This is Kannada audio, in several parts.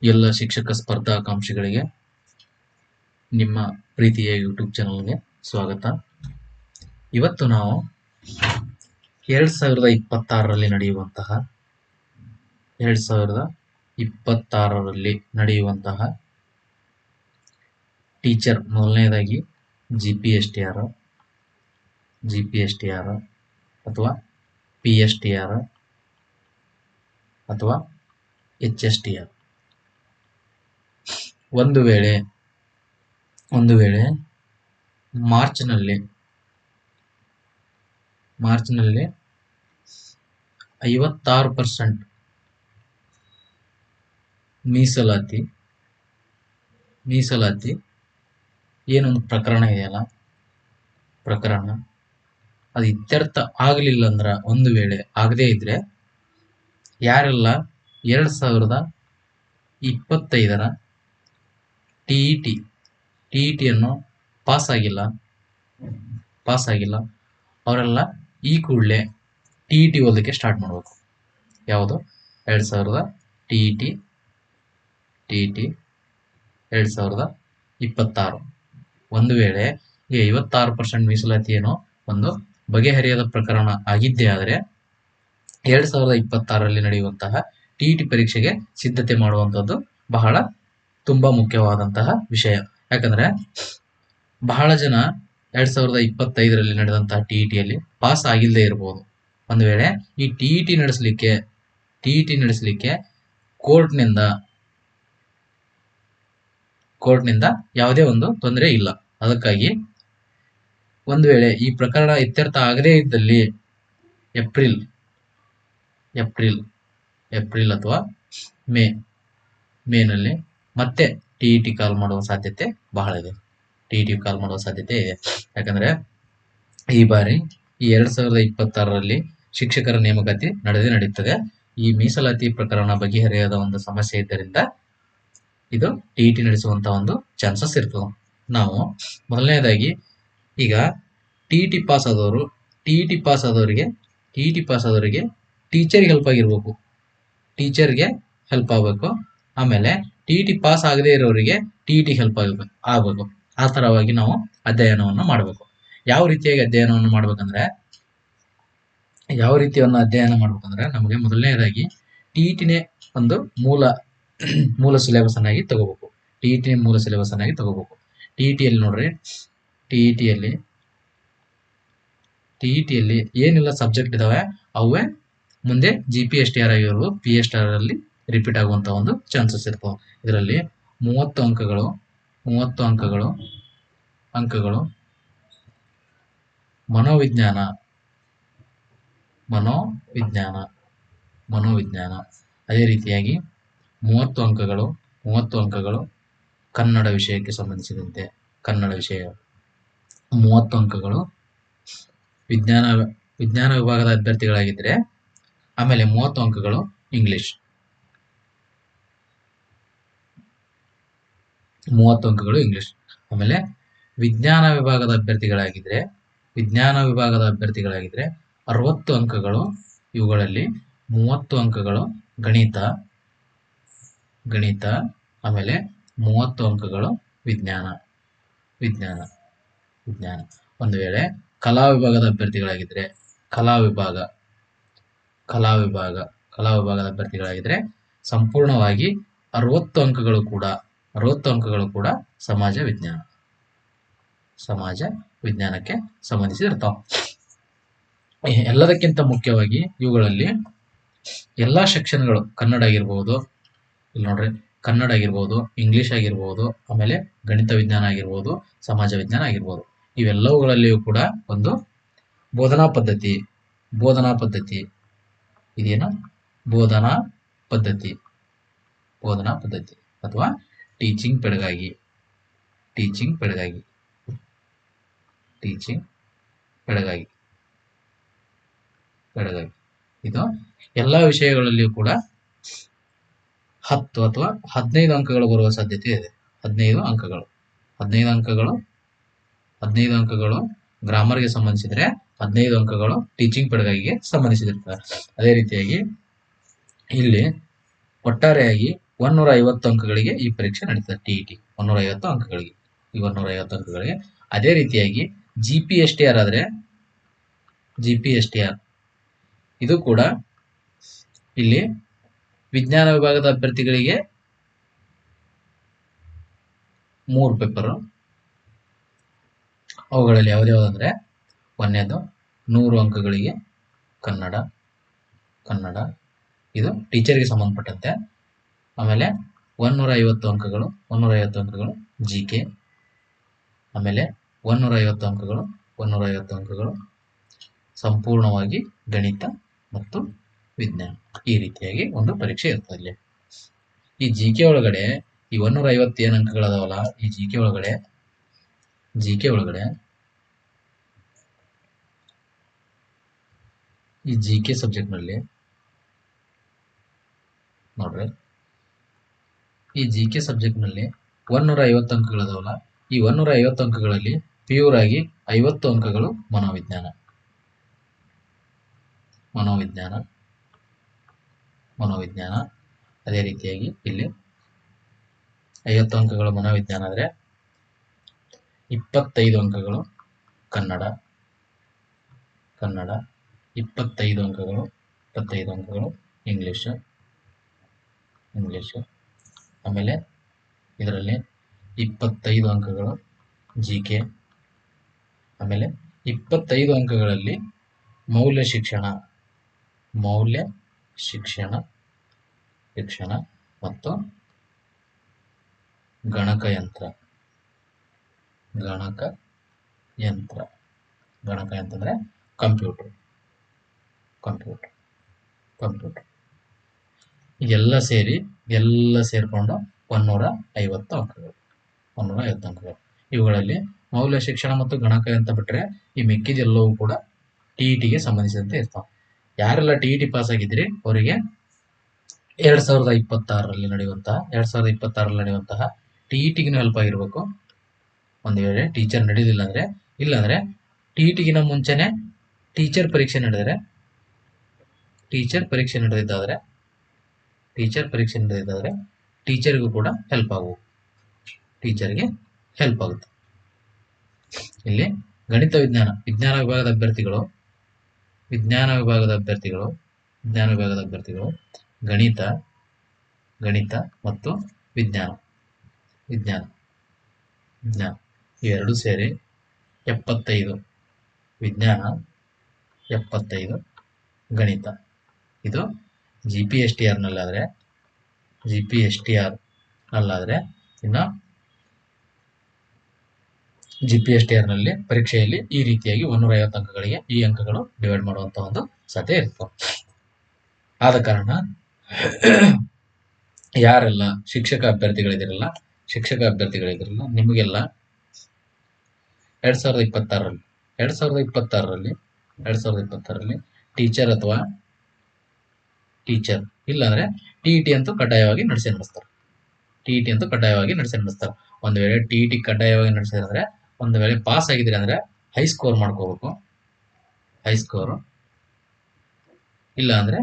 ಎಲ್ಲ ಶಿಕ್ಷಕ ಸ್ಪರ್ಧಾಕಾಂಕ್ಷಿಗಳಿಗೆ ನಿಮ್ಮ ಪ್ರೀತಿಯ ಯೂಟ್ಯೂಬ್ ಚಾನಲ್ಗೆ ಸ್ವಾಗತ. ಇವತ್ತು ನಾವು 2026ರಲ್ಲಿ ನಡೆಯುವಂತಹ ಟೀಚರ್ ಮೊದಲನೇದಾಗಿ GPSTR ಅಥವಾ PSTR ಅಥವಾ HSTR. ಒಂದು ವೇಳೆ ಮಾರ್ಚ್ನಲ್ಲಿ 56% ಮೀಸಲಾತಿ ಏನೊಂದು ಪ್ರಕರಣ ಇದೆಯಲ್ಲ, ಅದು ಇತ್ಯರ್ಥ ಆಗಲಿಲ್ಲ ಅಂದ್ರೆ, ಒಂದು ವೇಳೆ ಆಗದೇ ಇದ್ರೆ ಯಾರೆಲ್ಲ 2025ರ TET ಪಾಸ್ ಆಗಿಲ್ಲ ಅವರೆಲ್ಲ ಈ ಕೂಡಲೇ TET ಓದಲಿಕ್ಕೆ ಸ್ಟಾರ್ಟ್ ಮಾಡಬೇಕು. ಯಾವುದು 2000 TET 2026. ಒಂದು ವೇಳೆ ಈ 56% ಮೀಸಲಾತಿ ಏನೋ ಒಂದು ಬಗೆಹರಿಯದ ಪ್ರಕರಣ ಆಗಿದ್ದೇ ಆದರೆ 2026ರಲ್ಲಿ ನಡೆಯುವಂತಹ TET ಪರೀಕ್ಷೆಗೆ ಸಿದ್ಧತೆ ಮಾಡುವಂಥದ್ದು ತುಂಬಾ ಮುಖ್ಯವಾದಂತಹ ವಿಷಯ. ಯಾಕಂದ್ರೆ ಬಹಳ ಜನ 2025ರಲ್ಲಿ ನಡೆದಂತಹ TETಯಲ್ಲಿ ಪಾಸ್ ಆಗಿಲ್ಲದೆ ಇರಬಹುದು. ಒಂದು ವೇಳೆ ಈ TET ನಡೆಸಲಿಕ್ಕೆ ಕೋರ್ಟ್ನಿಂದ ಯಾವುದೇ ಒಂದು ತೊಂದರೆ ಇಲ್ಲ. ಅದಕ್ಕಾಗಿ ಒಂದು ವೇಳೆ ಈ ಪ್ರಕರಣ ಇತ್ಯರ್ಥ ಆಗದೇ ಇದ್ದಲ್ಲಿ ಏಪ್ರಿಲ್ ಅಥವಾ ಮೇನಲ್ಲಿ ಮತ್ತೆ TET ಕಾಲ್ ಮಾಡುವ ಸಾಧ್ಯತೆ ಬಹಳ ಇದೆ. ಯಾಕಂದ್ರೆ ಈ ಬಾರಿ ಈ 2026ರಲ್ಲಿ ಶಿಕ್ಷಕರ ನೇಮಕಾತಿ ನಡೆಯುತ್ತದೆ. ಈ ಮೀಸಲಾತಿ ಪ್ರಕರಣ ಬಗೆಹರಿಯದ ಒಂದು ಸಮಸ್ಯೆ ಇದ್ದರಿಂದ ಇದು TET ನಡೆಸುವಂತಹ ಒಂದು ಚಾನ್ಸಸ್ ಇರ್ತದೆ. ನಾವು ಮೊದಲನೇದಾಗಿ ಈಗ TET ಪಾಸ್ ಆದವರಿಗೆ ಟೀಚರ್ಗೆ ಹೆಲ್ಪ್ ಆಗಬೇಕು. ಆಮೇಲೆ TET ಪಾಸ್ ಆಗದೆ ಇರೋರಿಗೆ TET ಹೆಲ್ಪ್ ಆಗಬೇಕು. ಆ ತರವಾಗಿ ನಾವು ಅಧ್ಯಯನವನ್ನು ಮಾಡಬೇಕು. ಯಾವ ರೀತಿಯಾಗಿ ಅಧ್ಯಯನವನ್ನು ಮಾಡ್ಬೇಕಂದ್ರೆ ನಮಗೆ ಮೊದಲನೇದಾಗಿ TETನೇ ಒಂದು ಮೂಲ ಸಿಲೆಬಸ್ ಅನ್ನಾಗಿ ತಗೋಬೇಕು. TETಯಲ್ಲಿ ನೋಡ್ರಿ, TETಯಲ್ಲಿ ಏನೆಲ್ಲ ಸಬ್ಜೆಕ್ಟ್ ಇದಾವೆ ಅವೇ ಮುಂದೆ GPSTR ಆಗಿರ್ಬೋದು, PSTR ಅಲ್ಲಿ ರಿಪೀಟ್ ಆಗುವಂತ ಒಂದು ಚಾನ್ಸಸ್ ಇರ್ತವೆ. ಇದರಲ್ಲಿ 30 ಅಂಕಗಳು ಮನೋವಿಜ್ಞಾನ. ಅದೇ ರೀತಿಯಾಗಿ 30 ಅಂಕಗಳು ಕನ್ನಡ ವಿಷಯಕ್ಕೆ ಸಂಬಂಧಿಸಿದಂತೆ, 30 ಅಂಕಗಳು ವಿಜ್ಞಾನ ವಿಭಾಗದ ಅಭ್ಯರ್ಥಿಗಳಾಗಿದ್ರೆ, ಆಮೇಲೆ 30 ಅಂಕಗಳು ಇಂಗ್ಲಿಷ್, 30 ಅಂಕಗಳು ಇಂಗ್ಲಿಷ್. ಆಮೇಲೆ ವಿಜ್ಞಾನ ವಿಭಾಗದ ಅಭ್ಯರ್ಥಿಗಳಾಗಿದ್ರೆ 60 ಅಂಕಗಳು. ಇವುಗಳಲ್ಲಿ 30 ಅಂಕಗಳು ಗಣಿತ, ಆಮೇಲೆ 30 ಅಂಕಗಳು ವಿಜ್ಞಾನ. ಒಂದು ವೇಳೆ ಕಲಾ ವಿಭಾಗದ ಅಭ್ಯರ್ಥಿಗಳಾಗಿದ್ರೆ ಕಲಾ ವಿಭಾಗದ ಅಭ್ಯರ್ಥಿಗಳಾಗಿದ್ರೆ ಸಂಪೂರ್ಣವಾಗಿ 60 ಅಂಕಗಳು ಕೂಡ ಸಮಾಜ ವಿಜ್ಞಾನಕ್ಕೆ ಸಂಬಂಧಿಸಿರ್ತಾವ. ಎಲ್ಲದಕ್ಕಿಂತ ಮುಖ್ಯವಾಗಿ ಇವುಗಳಲ್ಲಿ ಎಲ್ಲಾ ಸೆಕ್ಷನ್ಗಳು, ಕನ್ನಡ ಆಗಿರ್ಬೋದು, ಇಂಗ್ಲಿಷ್ ಆಗಿರ್ಬೋದು, ಆಮೇಲೆ ಗಣಿತ ವಿಜ್ಞಾನ ಆಗಿರ್ಬೋದು, ಸಮಾಜ ವಿಜ್ಞಾನ ಆಗಿರ್ಬೋದು, ಇವೆಲ್ಲವುಗಳಲ್ಲಿಯೂ ಕೂಡ ಒಂದು ಬೋಧನಾ ಪದ್ಧತಿ ಇದೇನು ಬೋಧನಾ ಪದ್ಧತಿ ಅಥವಾ ಟೀಚಿಂಗ್ ಪೆಡಗಾಗಿ ಇದು ಎಲ್ಲಾ ವಿಷಯಗಳಲ್ಲಿಯೂ ಕೂಡ 10 ಅಥವಾ 15 ಅಂಕಗಳು ಬರುವ ಸಾಧ್ಯತೆ ಇದೆ. 15 ಅಂಕಗಳು ಗ್ರಾಮರ್ಗೆ ಸಂಬಂಧಿಸಿದ್ರೆ 15 ಅಂಕಗಳು ಟೀಚಿಂಗ್ ಪೆಡಗಾಗಿಗೆ ಸಂಬಂಧಿಸಿದಿರ್ತಾರೆ. ಅದೇ ರೀತಿಯಾಗಿ ಇಲ್ಲಿ ಒಟ್ಟಾರೆಯಾಗಿ 150 ಅಂಕಗಳಿಗೆ ಈ ಪರೀಕ್ಷೆ ನಡೀತದೆ. ಟಿಇಟಿ 150 ಅಂಕಗಳಿಗೆ, ಈ 150 ಅಂಕಗಳಿಗೆ. ಅದೇ ರೀತಿಯಾಗಿ GPSTR ಆದ್ರೆ GPSTR ಇದು ಕೂಡ ಇಲ್ಲಿ ವಿಜ್ಞಾನ ವಿಭಾಗದ ಅಭ್ಯರ್ಥಿಗಳಿಗೆ 3 ಪೇಪರ್. ಅವುಗಳಲ್ಲಿ ಯಾವ್ಯಾವುದಂದ್ರೆ, ಒಂದನೇದು 100 ಅಂಕಗಳಿಗೆ ಕನ್ನಡ ಇದು ಟೀಚರ್ಗೆ ಸಂಬಂಧಪಟ್ಟಂತೆ. ಆಮೇಲೆ 150 ಅಂಕಗಳು GK. ಆಮೇಲೆ 150 ಅಂಕಗಳು ಸಂಪೂರ್ಣವಾಗಿ ಗಣಿತ ಮತ್ತು ವಿಜ್ಞಾನ. ಈ ರೀತಿಯಾಗಿ ಒಂದು ಪರೀಕ್ಷೆ ಇರ್ತದೆ ಇಲ್ಲಿ. ಈ GK ಒಳಗಡೆ ಈ 150 ಏನು ಅಂಕಗಳದಾವಲ್ಲ, ಈ GK ಒಳಗಡೆ ಈ GK ಸಬ್ಜೆಕ್ಟ್ ನಲ್ಲಿ ನೋಡ್ರಿ, ಈ GK ಸಬ್ಜೆಕ್ಟ್ ನಲ್ಲಿ 150 ಅಂಕಗಳದಾವಲ್ಲ, ಈ 150 ಅಂಕಗಳಲ್ಲಿ ಪ್ಯೂರ್ ಆಗಿ 50 ಅಂಕಗಳು ಮನೋವಿಜ್ಞಾನ. ಅದೇ ರೀತಿಯಾಗಿ ಇಲ್ಲಿ 50 ಅಂಕಗಳು ಮನೋವಿಜ್ಞಾನ ಆದ್ರೆ 25 ಅಂಕಗಳು ಕನ್ನಡ, 25 ಅಂಕಗಳು ಇಂಗ್ಲಿಷ್. ಆಮೇಲೆ ಇದರಲ್ಲಿ 25 ಅಂಕಗಳು GK. ಆಮೇಲೆ 25 ಅಂಕಗಳಲ್ಲಿ ಮೌಲ್ಯ ಶಿಕ್ಷಣ ಮತ್ತು ಗಣಕಯಂತ್ರ ಅಂದ್ರೆ ಕಂಪ್ಯೂಟರ್. ಎಲ್ಲ ಸೇರ್ಕೊಂಡು 150 ಅಂಕಗಳು. ಇವುಗಳಲ್ಲಿ ಮೌಲ್ಯ ಶಿಕ್ಷಣ ಮತ್ತು ಗಣಕಯಂತ್ರ ಬಿಟ್ರೆ ಈ ಮಿಕ್ಕಿದೆಲ್ಲವೂ ಕೂಡ ಟಿಇಟಿಗೆ ಸಂಬಂಧಿಸಿದಂತೆ ಇರ್ತಾವೆ. ಯಾರೆಲ್ಲ ಟಿಇಟಿ ಪಾಸ್ ಆಗಿದ್ರಿ ಅವರಿಗೆ 2026ರಲ್ಲಿ ನಡೆಯುವಂತಹ ಟಿಇಟಿಗಿನ ಹೆಲ್ಪ್ ಆಗಿರ್ಬೇಕು. ಒಂದು ವೇಳೆ ಟೀಚರ್ ನಡೆಯಲಿಲ್ಲ ಇಲ್ಲಾಂದ್ರೆ ಟಿಇಟಿಗಿನ ಮುಂಚೆನೆ ಟೀಚರ್ ಪರೀಕ್ಷೆ ನಡೆದಿದ್ದಾದ್ರೆ ಟೀಚರ್ಗೂ ಕೂಡ ಹೆಲ್ಪ್ ಆಗುತ್ತೆ. ಇಲ್ಲಿ ಗಣಿತ ವಿಜ್ಞಾನ ವಿಭಾಗದ ಅಭ್ಯರ್ಥಿಗಳು ಗಣಿತ ಮತ್ತು ವಿಜ್ಞಾನ ಇವೆರಡೂ ಸೇರಿ 75 ವಿಜ್ಞಾನ, 75 ಗಣಿತ. ಇದು GPSTR ನಲ್ಲಾದ್ರೆ ಇನ್ನು GPSTR ನಲ್ಲಿ ಪರೀಕ್ಷೆಯಲ್ಲಿ ಈ ರೀತಿಯಾಗಿ 150 ಅಂಕಗಳಿಗೆ ಈ ಅಂಕಗಳು ಡಿವೈಡ್ ಮಾಡುವಂತಹ ಒಂದು ಸಾಧ್ಯ ಇರ್ತವೆ. ಆದ ಕಾರಣ ಯಾರೆಲ್ಲ ಶಿಕ್ಷಕ ಅಭ್ಯರ್ಥಿಗಳಿದಿರಲ್ಲ ನಿಮಗೆಲ್ಲ 2026ರಲ್ಲಿ ಟೀಚರ್ ಇಲ್ಲಾಂದ್ರೆ ಟಿಇಟಿ ಅಂತೂ ಕಡ್ಡಾಯವಾಗಿ ನಡೆಸೇ ನಡೆಸ್ತಾರೆ. ಒಂದು ವೇಳೆ ಟಿಇಟಿ ಕಡ್ಡಾಯವಾಗಿ ನಡೆಸಿದ್ರೆ, ಒಂದು ವೇಳೆ ಪಾಸ್ ಆಗಿದ್ರೆ ಅಂದ್ರೆ ಹೈ ಸ್ಕೋರ್ ಮಾಡ್ಕೋಬೇಕು. ಇಲ್ಲ ಅಂದ್ರೆ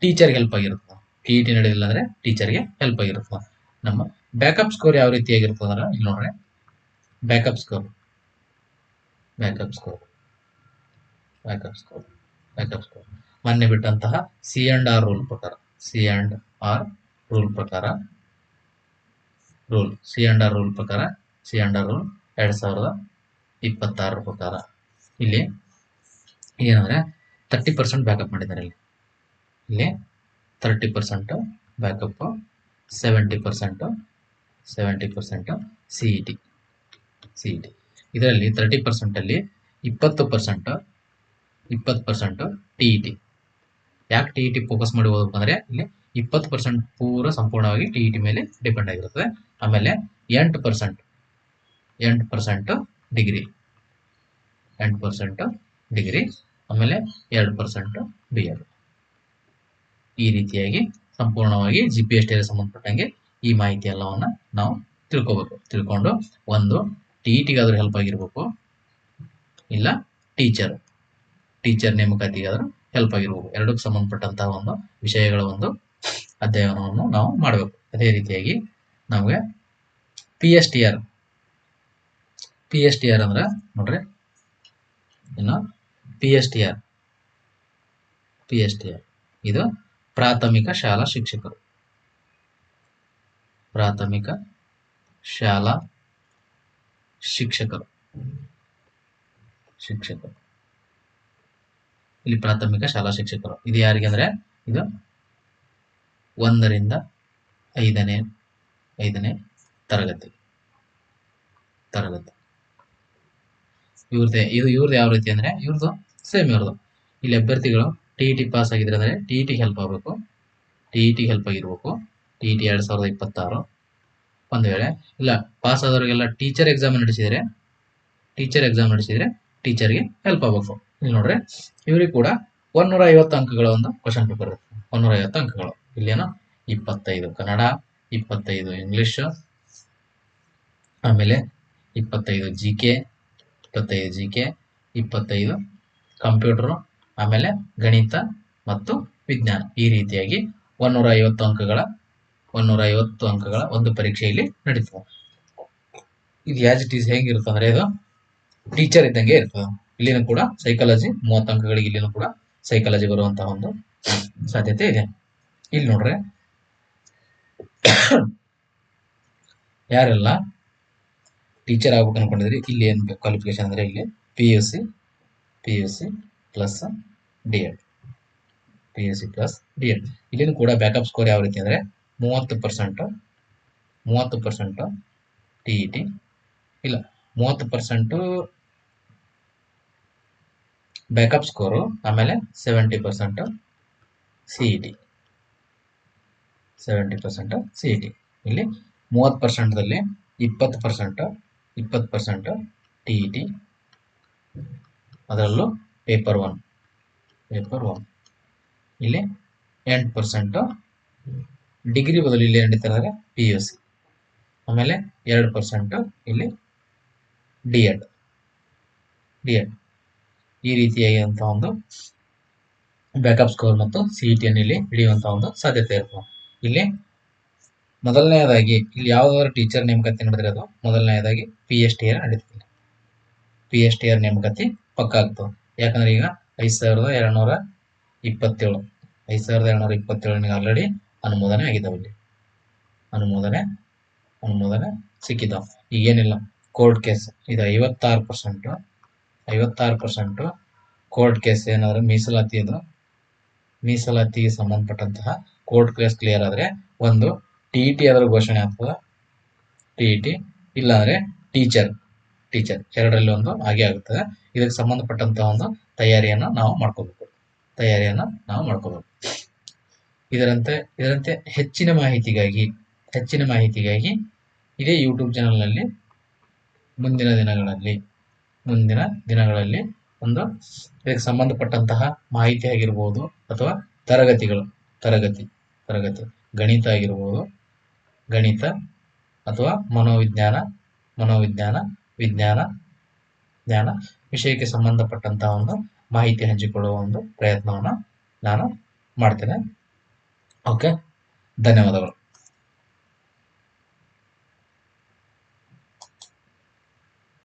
ಟೀಚರ್ಗೆ ಹೆಲ್ಪ್ ಆಗಿರುತ್ತೆ. ಟಿಇಟಿ ನಡೆದಿಲ್ಲ ಅಂದ್ರೆ ಟೀಚರ್ಗೆ ಹೆಲ್ಪ್ ಆಗಿರುತ್ತೆ. ನಮ್ಮ ಬ್ಯಾಕಪ್ ಸ್ಕೋರ್ ಯಾವ ರೀತಿಯಾಗಿರ್ತದೆ ಅಂದ್ರೆ, ಇಲ್ಲಿ ನೋಡ್ರಿ, ಬ್ಯಾಕಪ್ ಸ್ಕೋರ್ ಮೊನ್ನೆ ಬಿಟ್ಟಂತಹ C&R ರೂಲ್ ಪ್ರಕಾರ ರೂಲ್ 2026 ಪ್ರಕಾರ ಇಲ್ಲಿ ಏನಂದ್ರೆ 30% ಬ್ಯಾಕಪ್ ಮಾಡಿದ್ದಾರೆ. ಇಲ್ಲಿ 30% ಬ್ಯಾಕಪ್, 70% CET. ಇದರಲ್ಲಿ 30% ಅಲ್ಲಿ 20% TET. ಯಾಕೆ TET ಫೋಕಸ್ ಮಾಡಿ ಓದಬೇಕು ಅಂದ್ರೆ, ಇಲ್ಲಿ 20% ಪೂರ ಸಂಪೂರ್ಣವಾಗಿ TET ಮೇಲೆ ಡಿಪೆಂಡ್ ಆಗಿರುತ್ತದೆ. ಆಮೇಲೆ 8% ಡಿಗ್ರಿ, ಆಮೇಲೆ 2% BL. ಈ ರೀತಿಯಾಗಿ ಸಂಪೂರ್ಣವಾಗಿ GPSTR ಸಂಬಂಧಪಟ್ಟಂಗೆ ಈ ಮಾಹಿತಿ ಎಲ್ಲವನ್ನ ನಾವು ತಿಳ್ಕೊಂಡು ಒಂದು TETಗಾದ್ರೂ ಹೆಲ್ಪ್ ಆಗಿರ್ಬೇಕು, ಇಲ್ಲ ಟೀಚರ್ ನೇಮಕಾತಿಗಾದ್ರೂ ಹೆಲ್ಪ್ ಆಗಿರ್ಬೇಕು. ಎರಡಕ್ಕೆ ಸಂಬಂಧಪಟ್ಟಂತಹ ಒಂದು ವಿಷಯಗಳ ಒಂದು ಅಧ್ಯಯನವನ್ನು ನಾವು ಮಾಡಬೇಕು. ಅದೇ ರೀತಿಯಾಗಿ ನಮಗೆ ಪಿ ಎಸ್ ಟಿ ಆರ್ ಅಂದ್ರೆ ನೋಡ್ರಿ, ಇನ್ನು ಪಿ ಎಸ್ ಟಿ ಆರ್ ಇದು ಪ್ರಾಥಮಿಕ ಶಾಲಾ ಶಿಕ್ಷಕರು. ಪ್ರಾಥಮಿಕ ಶಾಲಾ ಶಿಕ್ಷಕರು ಇಲ್ಲಿ ಪ್ರಾಥಮಿಕ ಶಾಲಾ ಶಿಕ್ಷಕರು ಇದು ಯಾರಿಗೆ ಅಂದ್ರೆ ಇದು 1 ರಿಂದ 5ನೇ ತರಗತಿ. ಇವ್ರದ್ದು ಯಾವ ರೀತಿ ಅಂದ್ರೆ ಇವ್ರದ್ದು ಸೇಮ್ ಇವ್ರದ್ದು. ಇಲ್ಲಿ ಅಭ್ಯರ್ಥಿಗಳು ಟಿ ಪಾಸ್ ಆಗಿದ್ರೆ ಅಂದ್ರೆ ಟಿ ಹೆಲ್ಪ್ ಆಗಬೇಕು, ಟಿ ಹೆಲ್ಪ್ ಆಗಿರ್ಬೇಕು. ಟಿ 2026. ಒಂದು ವೇಳೆ ಇಲ್ಲ ಪಾಸ್ ಆದವರಿಗೆಲ್ಲ ಟೀಚರ್ ಎಕ್ಸಾಮ್ ನಡೆಸಿದ್ರೆ ಟೀಚರ್ಗೆ ಹೆಲ್ಪ್ ಆಗಬೇಕು. ಇಲ್ಲಿ ನೋಡ್ರಿ, ಇವ್ರಿಗೆ ಕೂಡ 150 ಅಂಕಗಳ ಒಂದು ಕ್ವಶನ್ ಪೇಪರ್ ಇರುತ್ತೆ. 150 ಅಂಕಗಳು. ಇಲ್ಲೇನೋ 25 ಕನ್ನಡ, 25 ಇಂಗ್ಲಿಷ್, ಆಮೇಲೆ 25 ಜಿಕೆ, 25 ಕಂಪ್ಯೂಟರ್, ಆಮೇಲೆ ಗಣಿತ ಮತ್ತು ವಿಜ್ಞಾನ. ಈ ರೀತಿಯಾಗಿ 150 ಅಂಕಗಳ ಒಂದು ಪರೀಕ್ಷೆಯಲ್ಲಿ ನಡೀತದೆ. ಇದು ಆಸ್ ಇಟ್ ಈಸ್ ಹೇಗಿರುತ್ತೆ ಅಂದ್ರೆ ಇದು ಟೀಚರ್ ಇದ್ದಂಗೆ ಇರ್ತದೆ. ಇಲ್ಲಿನೂ ಕೂಡ ಸೈಕಾಲಜಿ 30 ಅಂಕಗಳಿಗೆ ಇಲ್ಲಿನೂ ಕೂಡ ಸೈಕಾಲಜಿ ಬರುವಂತಹ ಒಂದು ಸಾಧ್ಯತೆ ಇದೆ. ಇಲ್ಲಿ ನೋಡ್ರೆ ಯಾರೆಲ್ಲ ಟೀಚರ್ ಆಗ್ಬೇಕು ಅನ್ಕೊಂಡಿದ್ರಿ, ಇಲ್ಲಿ ಏನ್ ಕ್ವಾಲಿಫಿಕೇಶನ್ ಅಂದ್ರೆ ಇಲ್ಲಿ PUC ಪ್ಲಸ್ ಡಿ.ಎಡ್. ಇಲ್ಲಿನೂ ಕೂಡ ಬ್ಯಾಕಪ್ ಸ್ಕೋರ್ ಯಾವ ರೀತಿ ಅಂದ್ರೆ 30% TET, ಇಲ್ಲ 30% ಬ್ಯಾಕಪ್ ಸ್ಕೋರು, ಆಮೇಲೆ 70% CET. ಇಲ್ಲಿ 30%ದಲ್ಲಿ 20% TET, ಅದರಲ್ಲೂ ಪೇಪರ್ 1. ಇಲ್ಲಿ 8% ಡಿಗ್ರಿ ಬದಲು ಇಲ್ಲಿ ನಡೀತಾರೆ PUC, ಆಮೇಲೆ 2% ಇಲ್ಲಿ ಡಿ.ಎಡ್. ಈ ರೀತಿಯಾಗಿರುವಂತಹ ಒಂದು ಬ್ಯಾಕಪ್ ಸ್ಕೋರ್ ಮತ್ತು CET ಇಲ್ಲಿ ಹಿಡಿಯುವಂತಹ ಒಂದು ಸಾಧ್ಯತೆ ಇರ್ತದೆ. ಇಲ್ಲಿ ಮೊದಲನೆಯದಾಗಿ ಇಲ್ಲಿ ಯಾವ್ದಾದ್ರು ಟೀಚರ್ ನೇಮಕಾತಿ ನಡೆದ್ರೆ ಅದು ಮೊದಲನೆಯದಾಗಿ PSTR ನಡೀತದೆ. PSTR ನೇಮಕಾತಿ ಪಕ್ಕ ಆಗ್ತದೆ. ಯಾಕಂದ್ರೆ ಈಗ 5227 ಆಲ್ರೆಡಿ ಅನುಮೋದನೆ ಆಗಿದ್ದಾವೆ. ಇಲ್ಲಿ ಅನುಮೋದನೆ ಸಿಕ್ಕಿದ್ದಾವೆ. ಈಗೇನಿಲ್ಲ ಕೋರ್ಟ್ ಕೇಸ್ ಇದು 56% ಕೋರ್ಟ್ ಕೇಸ್ ಏನಾದ್ರೆ ಮೀಸಲಾತಿಗೆ ಸಂಬಂಧಪಟ್ಟಂತಹ ಕೋರ್ಟ್ ಕೇಸ್ ಕ್ಲಿಯರ್ ಆದ್ರೆ ಒಂದು TET ಅದರ ಘೋಷಣೆ ಆಗ್ತದೆ. TET ಇಲ್ಲ ಅಂದ್ರೆ ಟೀಚರ್ ಎರಡರಲ್ಲಿ ಒಂದು ಹಾಗೆ ಆಗುತ್ತದೆ. ಇದಕ್ಕೆ ಸಂಬಂಧಪಟ್ಟಂತಹ ಒಂದು ತಯಾರಿಯನ್ನು ನಾವು ಮಾಡ್ಕೋಬೇಕು. ಇದರಂತೆ ಹೆಚ್ಚಿನ ಮಾಹಿತಿಗಾಗಿ ಇದೇ ಯೂಟ್ಯೂಬ್ ಚಾನಲ್ನಲ್ಲಿ ಮುಂದಿನ ದಿನಗಳಲ್ಲಿ ಒಂದು ಇದಕ್ಕೆ ಸಂಬಂಧಪಟ್ಟಂತಹ ಮಾಹಿತಿ ಆಗಿರ್ಬೋದು ಅಥವಾ ತರಗತಿ ಗಣಿತ ಆಗಿರ್ಬೋದು, ಗಣಿತ ಅಥವಾ ಮನೋವಿಜ್ಞಾನ, ವಿಜ್ಞಾನ ವಿಷಯಕ್ಕೆ ಸಂಬಂಧಪಟ್ಟಂತಹ ಒಂದು ಮಾಹಿತಿ ಹಂಚಿಕೊಳ್ಳುವ ಒಂದು ಪ್ರಯತ್ನವನ್ನು ನಾನು ಮಾಡ್ತೇನೆ. ಓಕೆ, ಧನ್ಯವಾದಗಳು.